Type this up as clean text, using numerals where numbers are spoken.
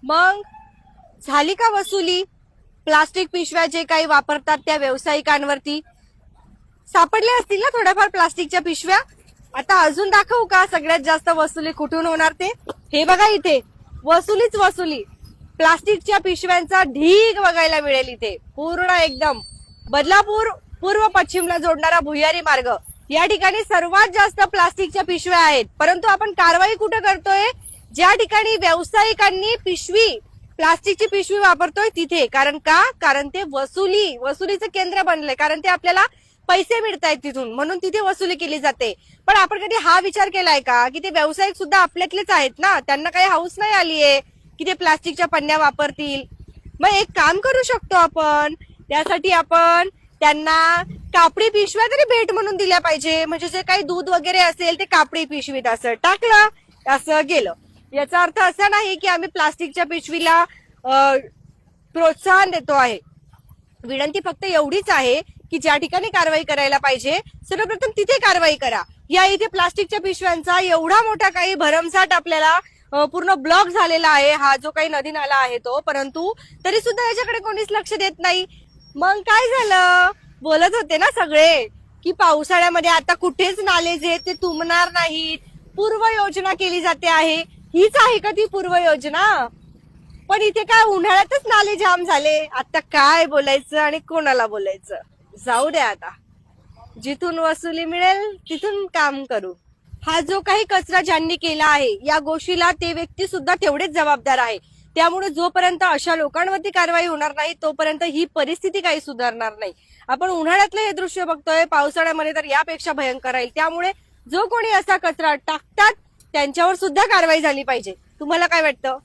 मग झाली का वसुली? प्लास्टिक पिशव्या जे काही वापरतात त्या व्यावसायिकांवरती सापडल्या असतील ना थोड्याफार प्लास्टिकच्या पिशव्या. आता अजून दाखवू का सगळ्यात जास्त वसुली कुठून होणार ते? हे बघा इथे वसुलीच वसुली. प्लास्टिकच्या पिशव्यांचा ढीग बघायला मिळेल इथे. पूर्ण एकदम बदलापूर पूर्व पश्चिमला जोडणारा भुयारी मार्ग या ठिकाणी सर्वात जास्त प्लास्टिकच्या पिशव्या आहेत. परंतु आपण कारवाई कुठे करतोय? ज्या ठिकाणी व्यावसायिकांनी प्लास्टिकची पिशवी वापरतोय तिथे. कारण का? कारण ते वसुलीचं केंद्र बनलंय. कारण ते आपल्याला पैसे मिळतायत तिथून, म्हणून तिथे वसुली केली जाते. पण आपण कधी हा विचार केलाय का की ते व्यावसायिक सुद्धा आपल्यातलेच आहेत ना? त्यांना काही हौस नाही आलीये की ते प्लास्टिकच्या पन्न्या वापरतील. मग एक काम करू शकतो आपण, त्यासाठी आपण त्यांना कापडी पिशव्या तरी भेट म्हणून दिल्या पाहिजे. म्हणजे जे काही दूध वगैरे असेल ते कापडी पिशवीत असं टाकलं, असं गेलं. याचा अर्थ असा नाही की आम्ही प्लास्टिकच्या पिशवीला प्रोत्साहन देतो आहे. विनंती फक्त एवढीच आहे की ज्या ठिकाणी कारवाई करायला पाहिजे सर्वप्रथम तिथे कारवाई करा. या इथे प्लास्टिकच्या पिशव्यांचा एवढा मोठा काही भरमसाठ आपल्याला पूर्ण ब्लॉक झालेला आहे हा जो काही नदी नाला आहे तो. परंतु तरी सुद्धा याच्याकडे कोणीच लक्ष देत नाही. मग काय झालं? बोलत होते ना सगळे की पावसाळ्यामध्ये आता कुठेच नाले जे ते तुंबणार नाहीत, पूर्व योजना केली जाते आहे. हीच आहे का ती पूर्व योजना? पण इथे काय उन्हाळ्यातच नाले जाम झाले. आता काय बोलायचं आणि कोणाला बोलायचं? जाऊ द्या आता. जिथून वसुली मिळेल तिथून काम करू. हा जो काही कचरा ज्यांनी केला आहे या गोष्टीला ते व्यक्ती सुद्धा तेवढेच जबाबदार आहे. त्यामुळे जोपर्यंत अशा लोकांवरती कारवाई होणार नाही तोपर्यंत ही परिस्थिती काही सुधारणार नाही. आपण उन्हाळ्यातलं हे दृश्य बघतोय, पावसाळ्यामध्ये तर यापेक्षा भयंकर राहील. त्यामुळे जो कोणी असा कचरा टाकतात त्यांच्यावर सुद्धा कारवाई झाली पाहिजे. तुम्हाला काय वाटतं?